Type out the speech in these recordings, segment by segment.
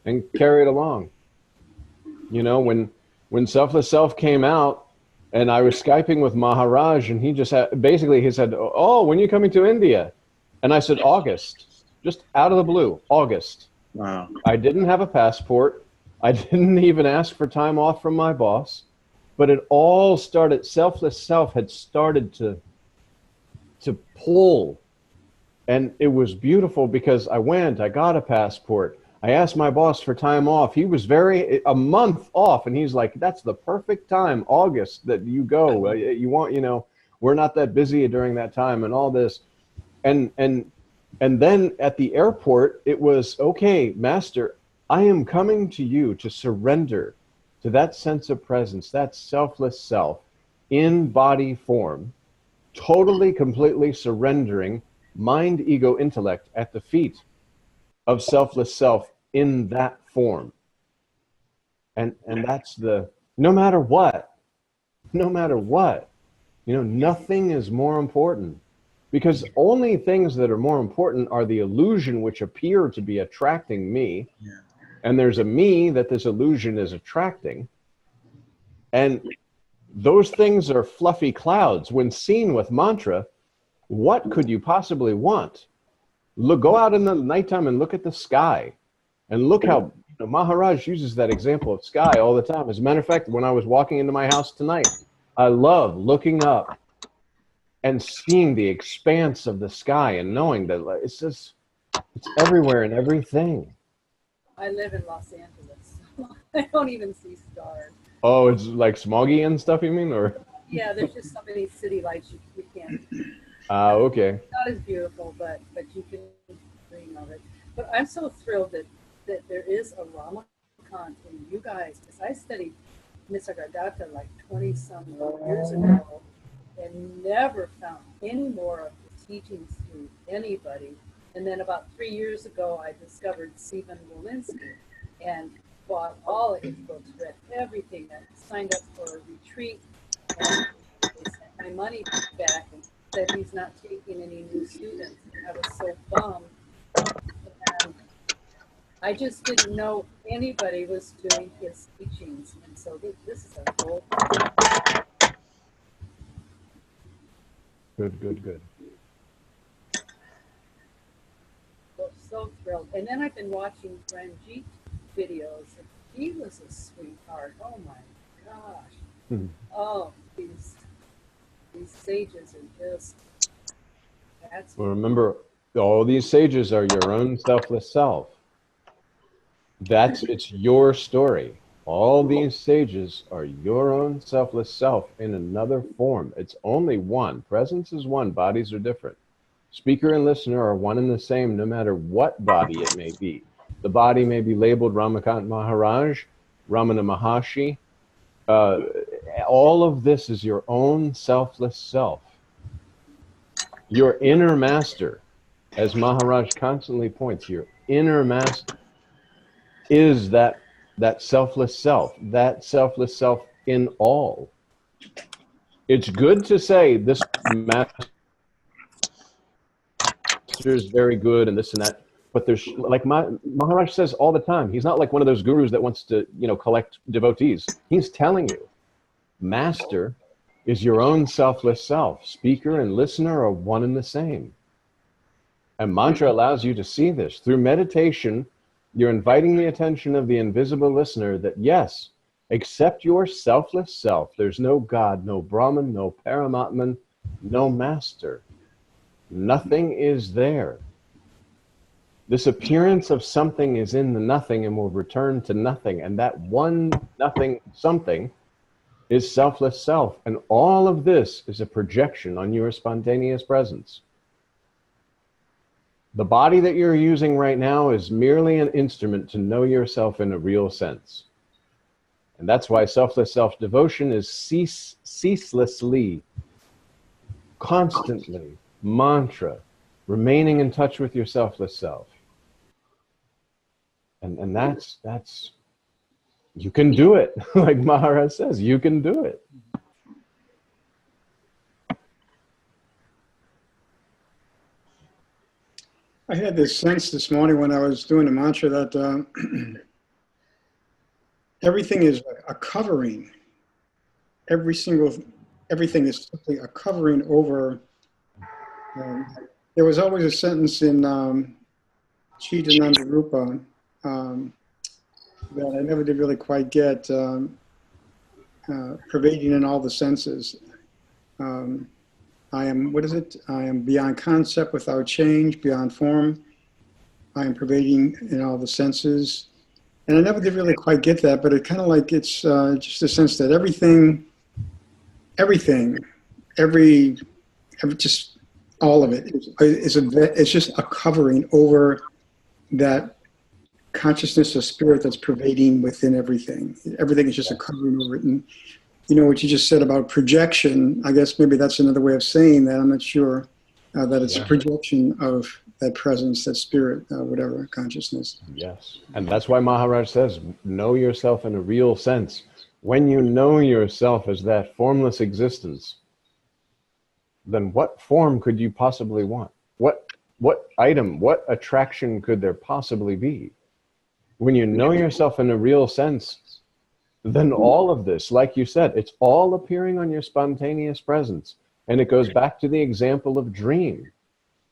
and carry it along. You know, when Selfless Self came out, and I was Skyping with Maharaj, and he just had, basically he said, "Oh, when are you coming to India?" And I said, "August." Just out of the blue, August. Wow. I didn't have a passport. I didn't even ask for time off from my boss, but it all started, Selfless Self had started to pull. And it was beautiful because I went, I got a passport. I asked my boss for time off. He was a month off. And he's like, that's the perfect time, August, that you go. You want, you know, we're not that busy during that time and all this. And, and, and then at the airport, it was, okay, Master, I am coming to you to surrender to that sense of presence, that selfless self in body form, totally, completely surrendering mind, ego, intellect at the feet of selfless self in that form. And that's the, no matter what, you know, nothing is more important, because only things that are more important are the illusion which appear to be attracting me. Yeah. And there's a me that this illusion is attracting. And those things are fluffy clouds. When seen with mantra, what could you possibly want? Look, go out in the nighttime and look at the sky, and look how, you know, Maharaj uses that example of sky all the time. As a matter of fact, when I was walking into my house tonight, I love looking up and seeing the expanse of the sky and knowing that it's just, it's everywhere and everything. I live in Los Angeles, so I don't even see stars. Oh, it's like smoggy and stuff, you mean? Or Yeah, there's just so many city lights you can't. okay. Not as beautiful, but you can dream of it. But I'm so thrilled that there is a Ramakant in you guys, because I studied Nisargadatta like 20 some years ago and never found any more of the teachings through anybody. And then about 3 years ago, I discovered Stephen Walensky and bought all of his books, read everything, and signed up for a retreat. And they sent my money back and said he's not taking any new students. And I was so bummed. And I just didn't know anybody was doing his teachings. And so this is a gold. Good, good, good. So thrilled. And then I've been watching Ranjit videos. And he was a sweetheart. Oh my gosh. Hmm. Oh, these sages are just, that's Well, remember, all these sages are your own selfless self. It's your story. All these sages are your own selfless self in another form. It's only one. Presence is one. Bodies are different. Speaker and listener are one and the same, no matter what body it may be. The body may be labeled Ramakant Maharaj, Ramana Maharshi. All of this is your own selfless self. Your inner master, as Maharaj constantly points, your inner master is that selfless self in all. It's good to say this master is very good and this and that, but there's, like Maharaj says all the time, he's not like one of those gurus that wants to, you know, collect devotees. He's telling you, master is your own selfless self. Speaker and listener are one and the same. And mantra allows you to see this. Through meditation, you're inviting the attention of the invisible listener that, yes, accept your selfless self. There's no God, no Brahman, no Paramatman, no master. Nothing is there. This appearance of something is in the nothing and will return to nothing. And that one nothing something is selfless self. And all of this is a projection on your spontaneous presence. The body that you're using right now is merely an instrument to know yourself in a real sense. And that's why selfless self-devotion is ceaselessly, constantly, mantra, remaining in touch with your selfless self. And that's, you can do it. Like Maharaj says, you can do it. I had this sense this morning when I was doing the mantra that everything is a covering. Everything is simply a covering over. There was always a sentence in Chidananda Rupa that I never did really quite get, pervading in all the senses. I am, what is it? I am beyond concept, without change, beyond form. I am pervading in all the senses. And I never did really quite get that, but it kind of like it's just a sense that everything, just all of it it's just a covering over that consciousness of spirit that's pervading within everything. Everything is just a covering over it. And you know what you just said about projection, I guess maybe that's another way of saying that. I'm not sure that it's a projection of that presence, that spirit, whatever, consciousness. Yes. And that's why Maharaj says, know yourself in a real sense. When you know yourself as that formless existence, then what form could you possibly want? What item, what attraction could there possibly be? When you know yourself in a real sense, then all of this, like you said, it's all appearing on your spontaneous presence. And it goes back to the example of dream.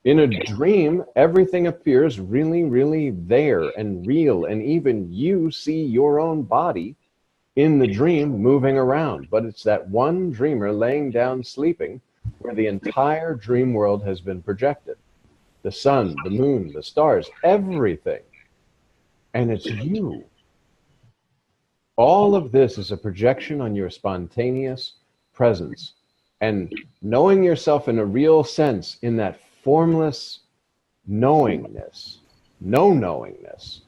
In a dream, everything appears really, really there and real. And even you see your own body in the dream moving around. But it's that one dreamer laying down sleeping where the entire dream world has been projected. The sun, the moon, the stars, everything. And it's you. All of this is a projection on your spontaneous presence. And knowing yourself in a real sense, in that formless knowingness, no-knowingness,